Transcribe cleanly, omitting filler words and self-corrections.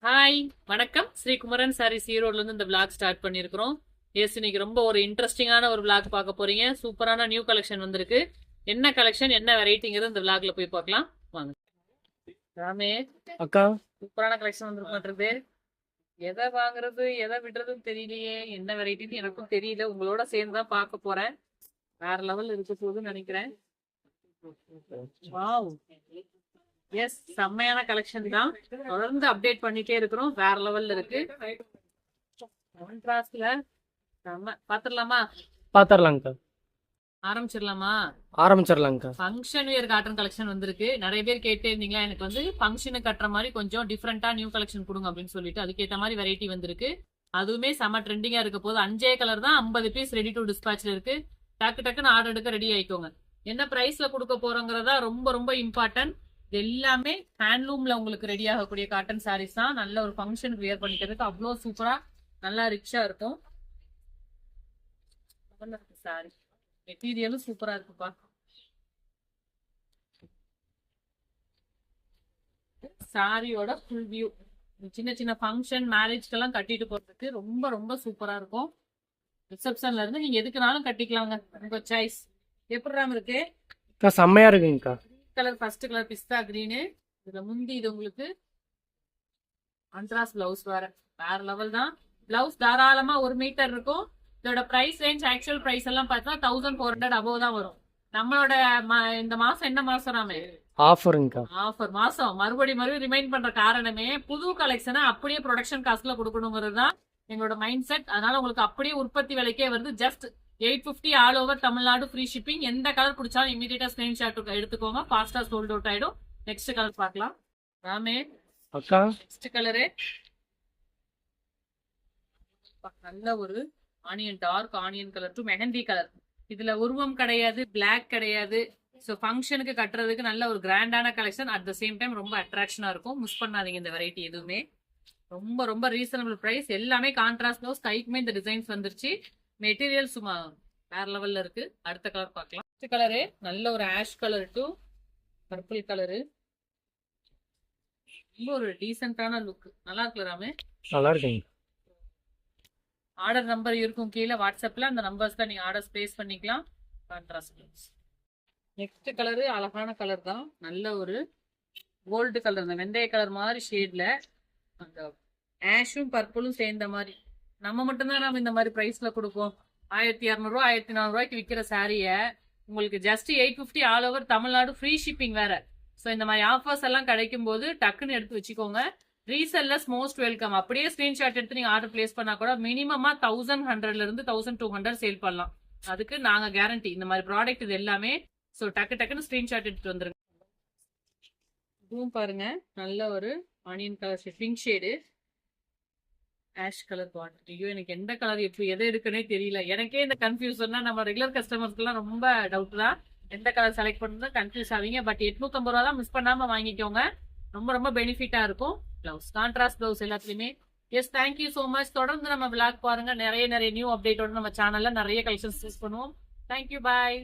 Hi வணக்கம். ஸ்ரீகுமரன் சாரீஸ் ஈரோட்ல இருந்து இந்த vlog ஸ்டார்ட் பண்ணியிருக்கிறோம். எஸ், இன்னைக்கு ரொம்ப ஒரு இன்ட்ரெஸ்டிங்கான ஒரு vlog பார்க்க போறீங்க. சூப்பரான நியூ கலெக்ஷன் வந்திருக்கு. என்ன கலெக்ஷன், என்ன வெரைட்டிங்கிறது இந்த vlogல போய் பார்க்கலாம் வாங்க. ராமே, அக்கா சூப்பரான கலெக்ஷன் வந்துருக்கு மாட்டிருக்கு. எதை வாங்குறது எதை விடுறதுன்னு தெரியலையே. என்ன வெரைட்டின்னு எனக்கும் தெரியல. உங்களோட சேர்ந்து தான் பார்க்க போறேன். வேற லெவல் இருக்க போகுதுன்னு நினைக்கிறேன். வாவ், எஸ், செம்மையான கலெக்ஷன் தான். தொடர்ந்து அப்டேட் பண்ணிட்டே இருக்கிறோம். வேற லெவல்ல இருக்கு. கான்ட்ராஸ்ட்ல செம்ம. பாத்துடலாமா? பாத்திரலாங்கக்கா. ஆரம்பிச்சிடலாமா? ஆரம்பிச்சிடலாங்கக்கா. ஃபங்க்ஷன் வியர் காட்டன் கலெக்ஷன் வந்திருக்கு. நிறைய பேர் கேட்டே இருந்தீங்களா, எனக்கு வந்து ஃபங்க்ஷனுக்கு கட்டுற மாதிரி கொஞ்சம் டிஃப்ரெண்டா நியூ கலெக்ஷன் கொடுங்க அப்படின்னு சொல்லிட்டு அதுக்கேற்ற மாதிரி வெரைட்டி வந்திருக்கு. அதுவுமே செம்ம ட்ரெண்டிங்கா இருக்க போது. 5 கலர் தான், 50 பீஸ் ரெடி டு டிஸ்பேச்ல இருக்கு. டக்கு டக்குன்னு ஆர்டர் எடுக்க ரெடி ஆயிக்கோங்க. என்ன பிரைஸ்ல கொடுக்க போறோங்கிறதா ரொம்ப ரொம்ப இம்பார்ட்டன்ட். இது எல்லாமே ஹேண்ட்லூம்ல உங்களுக்கு ரெடி ஆகக்கூடிய காட்டன் சாரீஸ் தான். நல்ல ஒரு ஃபங்க்ஷனுக்கு வியர் பண்ணிக்கிறதுக்கு அவ்வளோ சூப்பரா நல்லா ரிச்சா இருக்கும். சாரி, மெட்டீரியலும் சூப்பரா இருக்குப்பா. சாரியோட ஃபுல் வியூ சின்ன சின்ன ஃபங்க்ஷன் மேரேஜ்க்கெல்லாம் கட்டிட்டு போறதுக்கு ரொம்ப ரொம்ப சூப்பரா இருக்கும். ரிசப்ஷன்ல இருந்து நீங்க எதுக்குனாலும் கட்டிக்கலாங்க, உங்க சாய்ஸ். எப்படி இருக்கு? அக்கா செம்மையா இருக்குங்கக்கா. கலர், ஃபர்ஸ்ட் கலர் பிஸ்தா கிரீனு. இதுல முந்தி இது உங்களுக்கு அண்ட்ராஸ் பிளவுஸ் வேற லெவல் தான். பிளவுஸ் தாராளமா 1 மீட்டர் இருக்கும். இதோட பிரைஸ் ரேஞ்ச், ஆக்சுவல் பிரைஸ் எல்லாம் பார்த்தா 1400 அபோவ் தான் வரும். நம்மளோட இந்த மாசம் என்ன மாசம் ராமே? ஆஃபருங்கக்கா. ஆஃபர் மாசம். மறுபடியும் ரிமைண்ட் பண்ற காரணமே புது கலெக்ஷனை அப்படியே ப்ரொடக்ஷன் காஸ்ட்ல கொடுக்கணுங்கிறது தான் எங்களோட மைண்ட் செட். அதனால உங்களுக்கு அப்படியே உற்பத்தி விலைக்கே வருது. Just 850 all over Tamil Nadu, free shipping. எந்த கலர் பிடிச்சாலும் இமீடியட்டா ஸ்கிரீன்ஷாட் எடுத்துக்கோங்க. ஃபாஸ்டா சோல்ட் அவுட் ஆயிடும். நெக்ஸ்ட் கலர் பார்க்கலாம் ராமே. அக்கா நெக்ஸ்ட் கலரு நல்ல ஒரு onion, dark onion colour to mehndi colour. இதுல உருவம் கிடையாது, பிளாக் கிடையாது. ஸோ ஃபங்க்ஷனுக்கு கட்டுறதுக்கு நல்ல ஒரு கிராண்டான collection. At the same time ரொம்ப அட்ராக்ஷனா இருக்கும். மிஸ் பண்ணாதீங்க இந்த வெரைட்டி எதுவுமே. ரொம்ப ரொம்ப ரீசனபிள் பிரைஸ். எல்லாமே கான்ட்ராஸ்ட் ப்ளவுஸ். கைக்குமே இந்த டிசைன்ஸ் வந்துருச்சு. மெட்டீரியல் சும்மா வேற லெவல்ல இருக்கு. அடுத்த கலர் பார்க்கலாம். அடுத்த கலரு நல்ல ஒரு ash colour to purple colour. ரொம்ப ஒரு டீசென்டான லுக். நல்லா இருக்குல்ல ராமே? நல்லா இருக்குங்க. ஆர்டர் நம்பர் இருக்கும் கீழே வாட்ஸ்அப்ல. அந்த நம்பர்ஸ் தான் நீங்க ஆர்டர் பிளேஸ் பண்ணிக்கலாம். Contrast blouse. நெக்ஸ்ட் கலரு அழகான கலர் தான். நல்ல ஒரு கோல்டு கலர், இந்த வெந்தய கலர் மாதிரி ஷேட்ல அந்த ஆஷும் பர்பிளும் சேர்ந்த மாதிரி. நம்ம மட்டும்தான் நம்ம இந்த மாதிரி பிரைஸ்ல கொடுப்போம். 1200 1400 விற்கிற சாரிய உங்களுக்கு just 850 all over Tamil Nadu, free shipping வேற. ஸோ இந்த மாதிரி ஆஃபர்ஸ் எல்லாம் கிடைக்கும் போது டக்குன்னு எடுத்து வச்சுக்கோங்க. Resellers most welcome. அப்படியே ஸ்கிரீன்ஷாட் எடுத்து நீங்க ஆர்டர் பிளேஸ் பண்ணா கூட மினிமமா 1100ல இருந்து 1200 சேல் பண்ணலாம். அதுக்கு நாங்க கேரண்டி. இந்த மாதிரி ப்ராடக்ட் இது எல்லாமே. ஸோ டக்குன்னு ஸ்கிரீன்ஷாட் எடுத்துட்டு வந்துருங்க. இதுவும் பாருங்க, நல்ல ஒரு onion colour pink shade, ash colour பாட்டு. ஐயோ, எனக்கு எந்த கலர் எப்படி எதை இருக்குன்னே தெரியல. எனக்கே இந்த கன்ஃபியூஷன்னா நம்ம ரெகுலர் கஸ்டமர்ஸ்க்குலாம் ரொம்ப டவுட் தான். எந்த கலர் செலக்ட் பண்ணுறது கன்ஃபியூஸ் ஆவீங்க. பட் 850 ரூபா தான், மிஸ் பண்ணாம வாங்கிக்கோங்க. ரொம்ப ரொம்ப பெனிஃபிட்டா இருக்கும். பிளவுஸ் கான்ட்ராஸ்ட் பிளவுஸ் எல்லாத்துலயுமே. Yes, thank you so much. தொடர்ந்து நம்ம விளாக் பாருங்க. நிறைய நியூ அப்டேட்டோட நம்ம சேனல்ல நிறைய கலெக்ஷன்ஸ் யூஸ் பண்ணுவோம். தேங்க்யூ, பாய்.